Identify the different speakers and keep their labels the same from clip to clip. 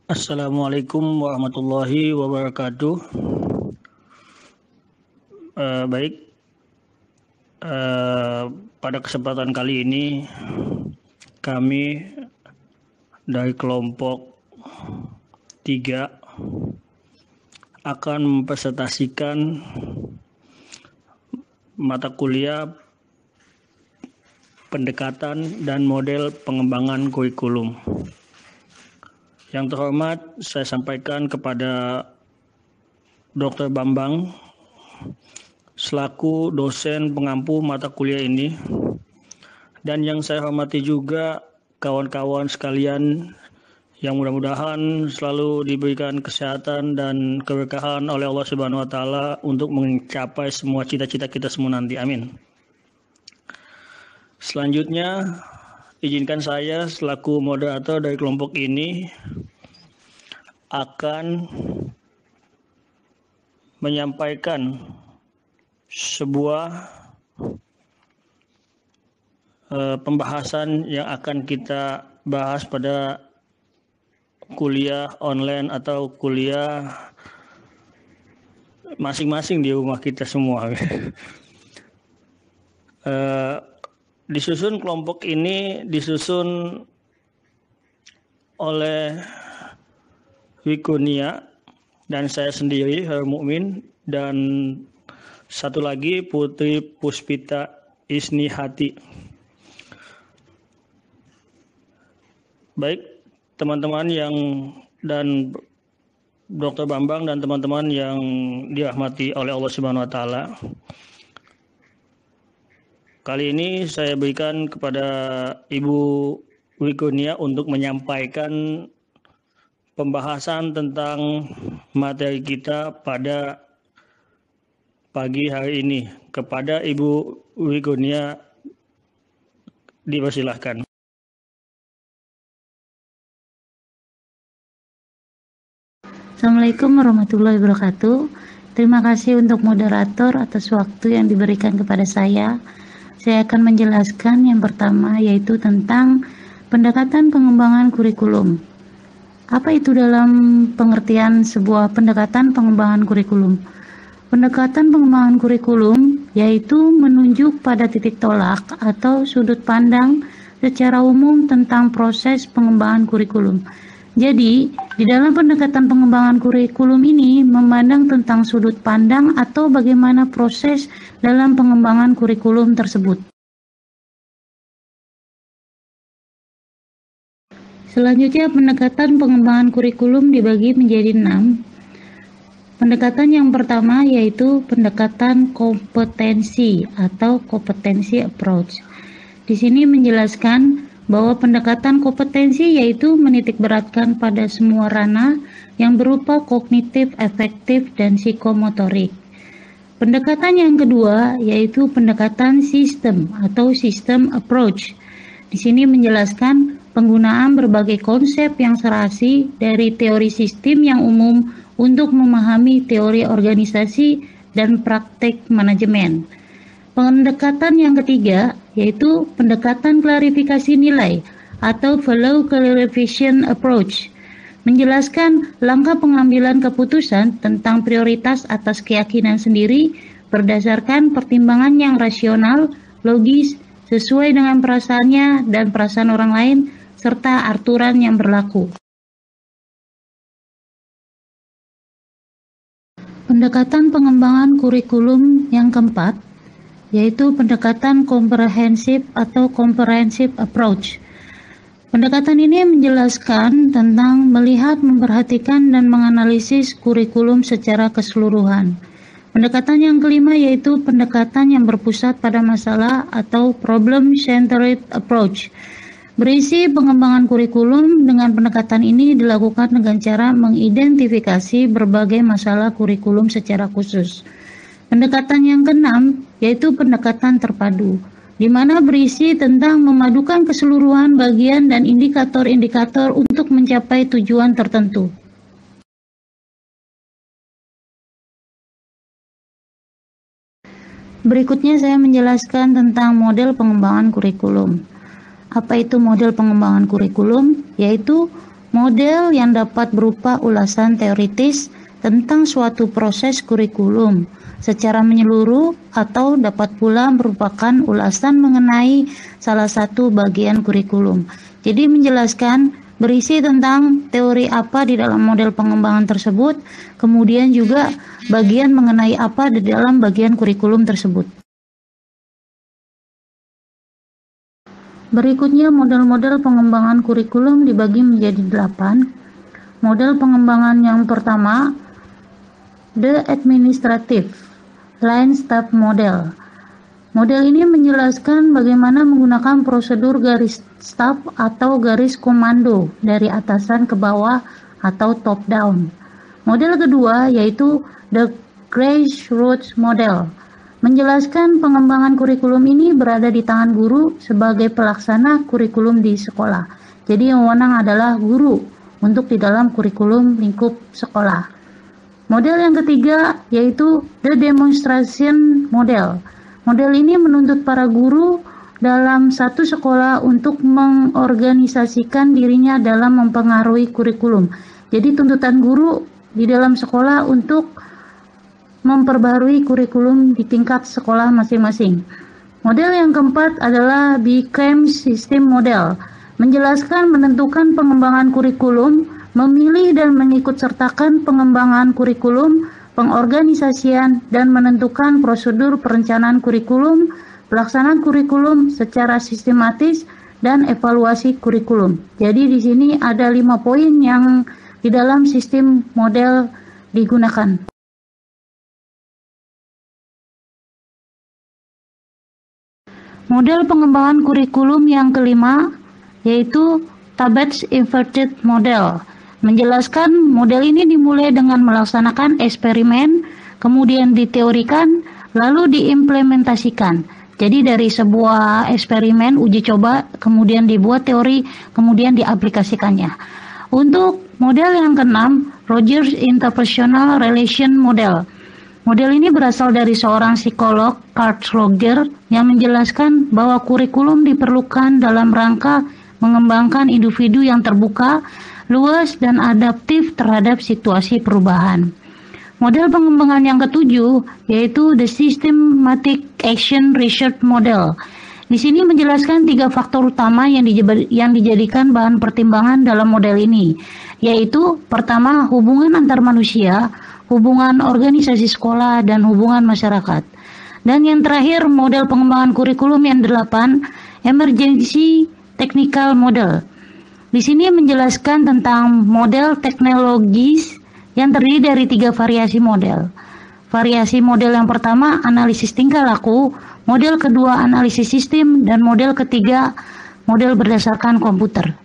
Speaker 1: Assalamualaikum warahmatullahi wabarakatuh. Baik, pada kesempatan kali ini kami dari kelompok 3 akan mempresentasikan mata kuliah pendekatan dan model pengembangan kurikulum. Yang terhormat, saya sampaikan kepada Dr. Bambang selaku dosen pengampu mata kuliah ini, dan yang saya hormati juga kawan-kawan sekalian yang mudah-mudahan selalu diberikan kesehatan dan keberkahan oleh Allah Subhanahu wa taala untuk mencapai semua cita-cita kita semua nanti. Amin. Selanjutnya, izinkan saya selaku moderator dari kelompok ini akan menyampaikan sebuah pembahasan yang akan kita bahas pada kuliah online atau kuliah masing-masing di rumah kita semua. Disusun kelompok ini disusun oleh Wikonia dan saya sendiri Herr Mukmin, dan satu lagi Putri Puspita Isnihati. Baik, teman-teman dan Dr. Bambang dan teman-teman yang dirahmati oleh Allah Subhanahu wa taala. Kali ini saya berikan kepada Ibu Wikonia untuk menyampaikan pembahasan tentang materi kita pada pagi hari ini. Kepada Ibu Wikonia dipersilahkan.
Speaker 2: Assalamualaikum warahmatullahi wabarakatuh. Terima kasih untuk moderator atas waktu yang diberikan kepada saya. Saya akan menjelaskan yang pertama, yaitu tentang pendekatan pengembangan kurikulum. Apa itu dalam pengertian sebuah pendekatan pengembangan kurikulum? Pendekatan pengembangan kurikulum yaitu menunjuk pada titik tolak atau sudut pandang secara umum tentang proses pengembangan kurikulum. Jadi, di dalam pendekatan pengembangan kurikulum ini memandang tentang sudut pandang atau bagaimana proses dalam pengembangan kurikulum tersebut. Selanjutnya, pendekatan pengembangan kurikulum dibagi menjadi 6. Pendekatan yang pertama yaitu pendekatan kompetensi atau competency approach. Di sini menjelaskan bahwa pendekatan kompetensi yaitu menitikberatkan pada semua ranah yang berupa kognitif, afektif, dan psikomotorik. Pendekatan yang kedua yaitu pendekatan sistem atau system approach. Di sini menjelaskan penggunaan berbagai konsep yang serasi dari teori sistem yang umum untuk memahami teori organisasi dan praktek manajemen. Pendekatan yang ketiga yaitu pendekatan klarifikasi nilai atau value clarification approach, menjelaskan langkah pengambilan keputusan tentang prioritas atas keyakinan sendiri berdasarkan pertimbangan yang rasional, logis, sesuai dengan perasaannya dan perasaan orang lain, serta aturan yang berlaku. Pendekatan pengembangan kurikulum yang keempat yaitu pendekatan komprehensif atau comprehensive approach. Pendekatan ini menjelaskan tentang melihat, memperhatikan, dan menganalisis kurikulum secara keseluruhan. Pendekatan yang kelima yaitu pendekatan yang berpusat pada masalah atau problem-centered approach. Berisi pengembangan kurikulum. Dengan pendekatan ini dilakukan dengan cara mengidentifikasi berbagai masalah kurikulum secara khusus. Pendekatan yang keenam yaitu pendekatan terpadu, di mana berisi tentang memadukan keseluruhan bagian dan indikator-indikator untuk mencapai tujuan tertentu. Berikutnya saya menjelaskan tentang model pengembangan kurikulum. Apa itu model pengembangan kurikulum? Yaitu Model yang dapat berupa ulasan teoritis tentang suatu proses kurikulum secara menyeluruh atau dapat pula merupakan ulasan mengenai salah satu bagian kurikulum. Jadi menjelaskan berisi tentang teori apa di dalam model pengembangan tersebut, kemudian juga bagian mengenai apa di dalam bagian kurikulum tersebut. Berikutnya model-model pengembangan kurikulum dibagi menjadi 8. Model pengembangan yang pertama, The Administrative Line Staff Model. Model ini menjelaskan bagaimana menggunakan prosedur garis staf atau garis komando dari atasan ke bawah atau top down. Model kedua yaitu The Grassroots Model. Menjelaskan pengembangan kurikulum ini berada di tangan guru sebagai pelaksana kurikulum di sekolah. Jadi yang wewenang adalah guru untuk di dalam kurikulum lingkup sekolah. Model yang ketiga yaitu The Demonstration Model. Model ini menuntut para guru dalam satu sekolah untuk mengorganisasikan dirinya dalam mempengaruhi kurikulum. Jadi tuntutan guru di dalam sekolah untuk memperbarui kurikulum di tingkat sekolah masing-masing. Model yang keempat adalah Became System Model, menjelaskan menentukan pengembangan kurikulum, memilih dan mengikutsertakan pengembangan kurikulum, pengorganisasian, dan menentukan prosedur perencanaan kurikulum, pelaksanaan kurikulum secara sistematis, dan evaluasi kurikulum. Jadi di sini ada 5 poin yang di dalam sistem model digunakan. Model pengembangan kurikulum yang kelima yaitu Tabet's Inverted Model. Menjelaskan model ini dimulai dengan melaksanakan eksperimen, kemudian diteorikan, lalu diimplementasikan. Jadi dari sebuah eksperimen uji coba, kemudian dibuat teori, kemudian diaplikasikannya. Untuk model yang keenam, Rogers Interpersonal Relation Model. Model ini berasal dari seorang psikolog, Carl Rogers, yang menjelaskan bahwa kurikulum diperlukan dalam rangka mengembangkan individu yang terbuka, luas, dan adaptif terhadap situasi perubahan. Model pengembangan yang ketujuh yaitu The Systematic Action Research Model. Di sini menjelaskan 3 faktor utama yang dijadikan bahan pertimbangan dalam model ini, yaitu pertama hubungan antar manusia, hubungan organisasi sekolah, dan hubungan masyarakat. Dan yang terakhir model pengembangan kurikulum yang 8, Emergency Technical Model. Di sini menjelaskan tentang model teknologis yang terdiri dari 3 variasi model. Variasi model yang pertama analisis tingkah laku, model kedua analisis sistem, dan model ketiga model berdasarkan komputer.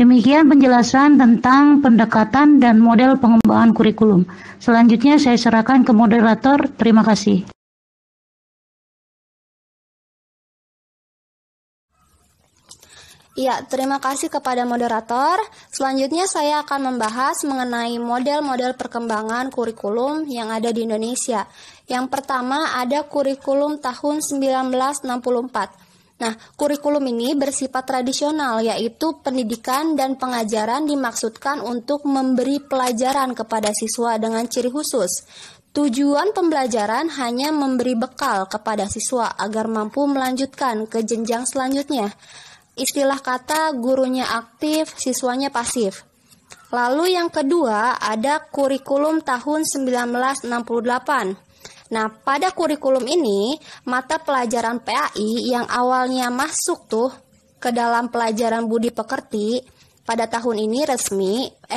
Speaker 2: Demikian penjelasan tentang pendekatan dan model pengembangan kurikulum. Selanjutnya saya serahkan ke moderator. Terima kasih.
Speaker 3: Ya, terima kasih kepada moderator. Selanjutnya saya akan membahas mengenai model-model perkembangan kurikulum yang ada di Indonesia. Yang pertama ada kurikulum tahun 1964. Nah, kurikulum ini bersifat tradisional, yaitu pendidikan dan pengajaran dimaksudkan untuk memberi pelajaran kepada siswa dengan ciri khusus. Tujuan pembelajaran hanya memberi bekal kepada siswa agar mampu melanjutkan ke jenjang selanjutnya. Istilah kata gurunya aktif, siswanya pasif. Lalu yang kedua ada kurikulum tahun 1968. Nah, pada kurikulum ini, mata pelajaran PAI yang awalnya masuk ke dalam pelajaran budi pekerti, pada tahun 1968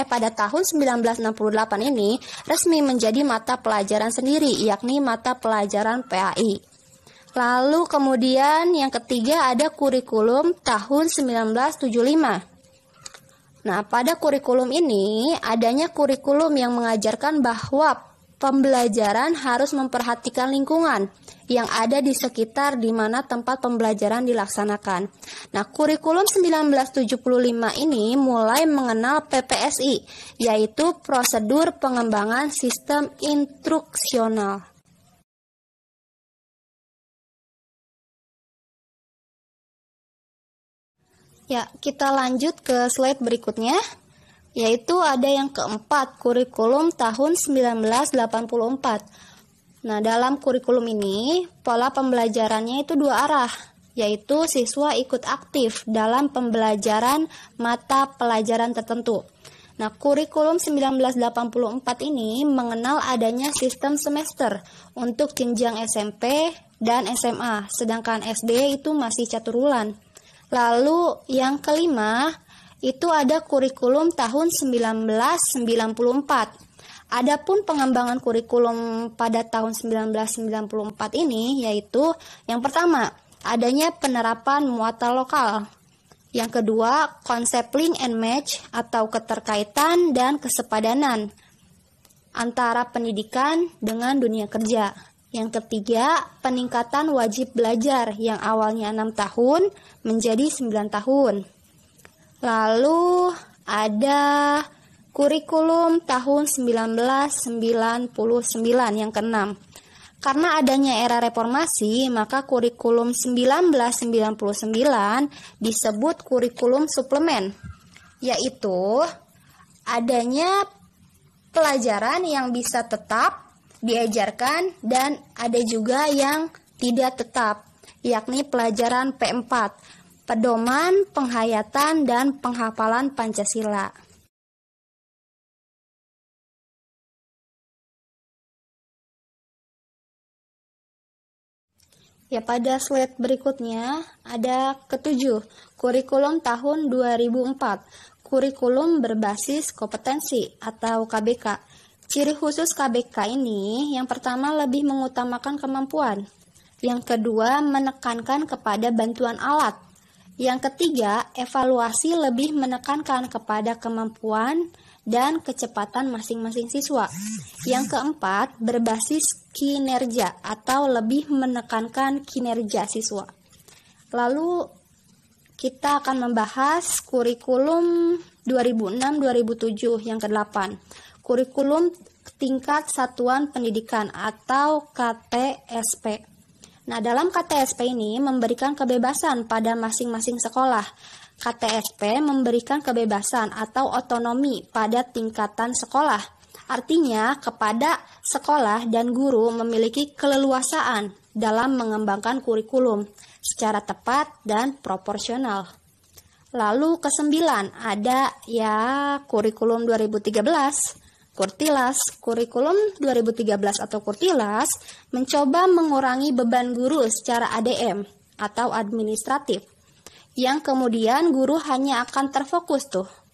Speaker 3: ini resmi menjadi mata pelajaran sendiri, yakni mata pelajaran PAI. Lalu kemudian yang ketiga ada kurikulum tahun 1975. Nah, pada kurikulum ini adanya kurikulum yang mengajarkan bahwa pembelajaran harus memperhatikan lingkungan yang ada di sekitar di mana tempat pembelajaran dilaksanakan. Nah, kurikulum 1975 ini mulai mengenal PPSI, yaitu prosedur pengembangan sistem instruksional. Ya, kita lanjut ke slide berikutnya. yaitu ada yang keempat, kurikulum tahun 1984. Nah, dalam kurikulum ini, pola pembelajarannya itu dua arah, yaitu siswa ikut aktif dalam pembelajaran mata pelajaran tertentu. Nah, kurikulum 1984 ini mengenal adanya sistem semester untuk jenjang SMP dan SMA, sedangkan SD itu masih catur bulan. Lalu yang kelima, itu ada kurikulum tahun 1994. Adapun pengembangan kurikulum pada tahun 1994 ini yaitu yang pertama, adanya penerapan muatan lokal. Yang kedua, konsep link and match atau keterkaitan dan kesepadanan antara pendidikan dengan dunia kerja. Yang ketiga, peningkatan wajib belajar yang awalnya 6 tahun menjadi 9 tahun. Lalu ada kurikulum tahun 1999 yang keenam. Karena adanya era reformasi, maka kurikulum 1999 disebut kurikulum suplemen, yaitu adanya pelajaran yang bisa tetap diajarkan dan ada juga yang tidak tetap, yakni pelajaran P4, pedoman, penghayatan, dan penghafalan Pancasila. Ya, pada slide berikutnya ada ketujuh, kurikulum tahun 2004, kurikulum berbasis kompetensi atau KBK. Ciri khusus KBK ini yang pertama lebih mengutamakan kemampuan, yang kedua menekankan kepada bantuan alat, yang ketiga evaluasi lebih menekankan kepada kemampuan dan kecepatan masing-masing siswa. Yang keempat, berbasis kinerja atau lebih menekankan kinerja siswa. Lalu kita akan membahas kurikulum 2006-2007 yang ke-8. Kurikulum tingkat satuan pendidikan atau KTSP. Nah, dalam KTSP ini memberikan kebebasan pada masing-masing sekolah. KTSP memberikan kebebasan atau otonomi pada tingkatan sekolah. Artinya, kepada sekolah dan guru memiliki keleluasaan dalam mengembangkan kurikulum secara tepat dan proporsional. Lalu ke-9 ada kurikulum 2013. Kurtilas, kurikulum 2013 atau Kurtilas mencoba mengurangi beban guru secara ADM atau administratif, yang kemudian guru hanya akan terfokus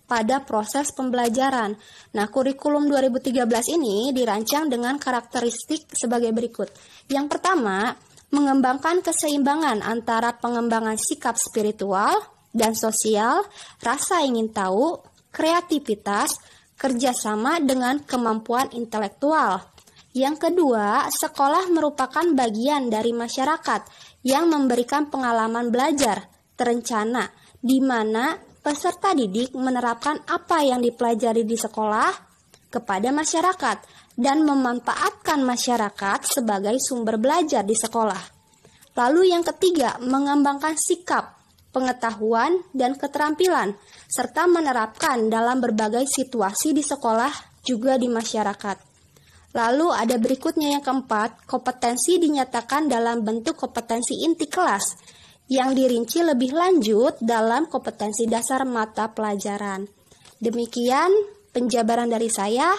Speaker 3: pada proses pembelajaran. Nah, kurikulum 2013 ini dirancang dengan karakteristik sebagai berikut. Yang pertama, mengembangkan keseimbangan antara pengembangan sikap spiritual dan sosial, rasa ingin tahu, kreativitas, kerjasama dengan kemampuan intelektual. Yang kedua, sekolah merupakan bagian dari masyarakat yang memberikan pengalaman belajar terencana, di mana peserta didik menerapkan apa yang dipelajari di sekolah kepada masyarakat dan memanfaatkan masyarakat sebagai sumber belajar di sekolah. Lalu yang ketiga, mengembangkan sikap, pengetahuan, dan keterampilan, serta menerapkan dalam berbagai situasi di sekolah juga di masyarakat. Lalu ada berikutnya yang keempat, kompetensi dinyatakan dalam bentuk kompetensi inti kelas, yang dirinci lebih lanjut dalam kompetensi dasar mata pelajaran. Demikian penjabaran dari saya.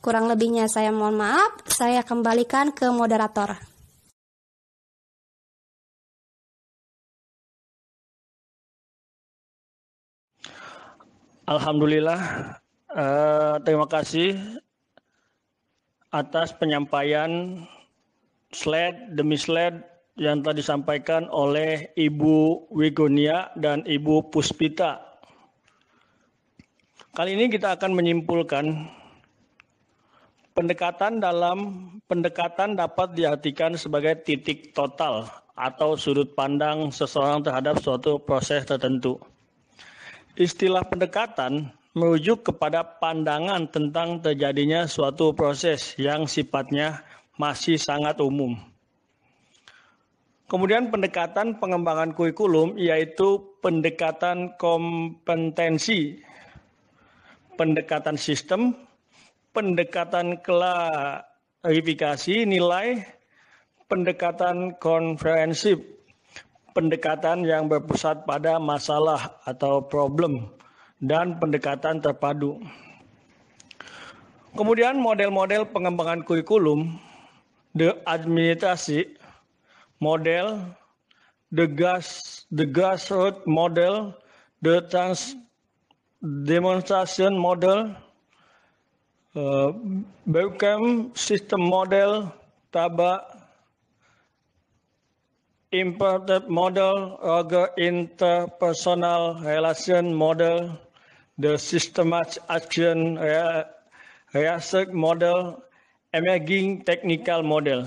Speaker 3: Kurang lebihnya saya mohon maaf, saya kembalikan ke moderator.
Speaker 1: Alhamdulillah, terima kasih atas penyampaian slide demi slide yang tadi disampaikan oleh Ibu Wigonia dan Ibu Puspita. Kali ini kita akan menyimpulkan pendekatan dapat diartikan sebagai titik total atau sudut pandang seseorang terhadap suatu proses tertentu. Istilah pendekatan merujuk kepada pandangan tentang terjadinya suatu proses yang sifatnya masih sangat umum. Kemudian pendekatan pengembangan kurikulum yaitu pendekatan kompetensi. pendekatan sistem, pendekatan klarifikasi nilai, pendekatan komprehensif, pendekatan yang berpusat pada masalah atau problem, dan pendekatan terpadu. Kemudian model-model pengembangan kurikulum, the administrasi model, the grassroots model, the demonstration model, Bauckham system model, Taba Imported model, Roger interpersonal relation model, the systematic action research model, emerging technical model.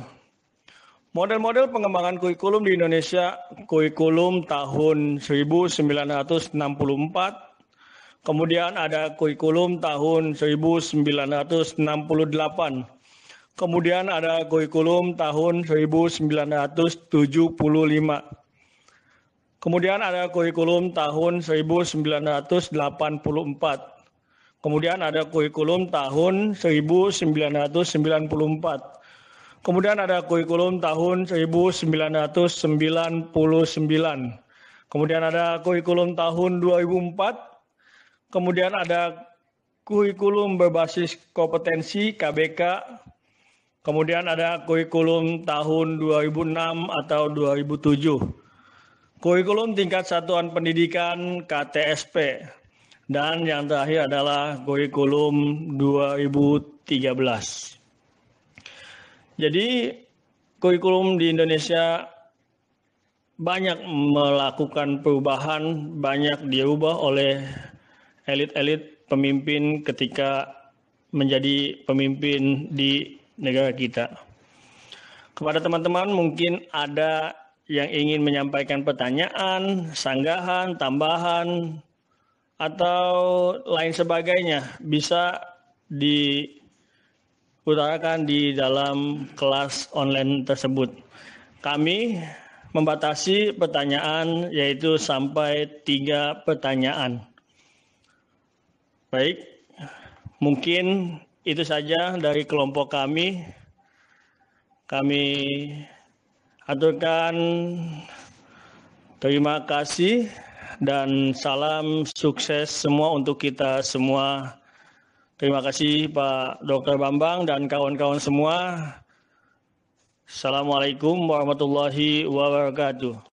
Speaker 1: Model-model pengembangan kurikulum di Indonesia, kurikulum tahun 1964, kemudian ada kurikulum tahun 1968, kemudian ada kurikulum tahun 1975. Kemudian ada kurikulum tahun 1984. Kemudian ada kurikulum tahun 1994. Kemudian ada kurikulum tahun 1999. Kemudian ada kurikulum tahun 2004. Kemudian ada kurikulum berbasis kompetensi KBK. Kemudian ada kurikulum tahun 2006 atau 2007. Kurikulum tingkat satuan pendidikan KTSP. Dan yang terakhir adalah kurikulum 2013. Jadi kurikulum di Indonesia banyak melakukan perubahan, banyak diubah oleh elit-elit pemimpin ketika menjadi pemimpin di negara kita. Kepada teman-teman mungkin ada yang ingin menyampaikan pertanyaan, sanggahan, tambahan, atau lain sebagainya, bisa diutarakan di dalam kelas online tersebut. Kami membatasi pertanyaan yaitu sampai 3 pertanyaan. Baik, mungkin itu saja dari kelompok kami. Kami aturkan terima kasih dan salam sukses semua untuk kita semua. Terima kasih Pak Dr. Bambang dan kawan-kawan semua. Assalamualaikum warahmatullahi wabarakatuh.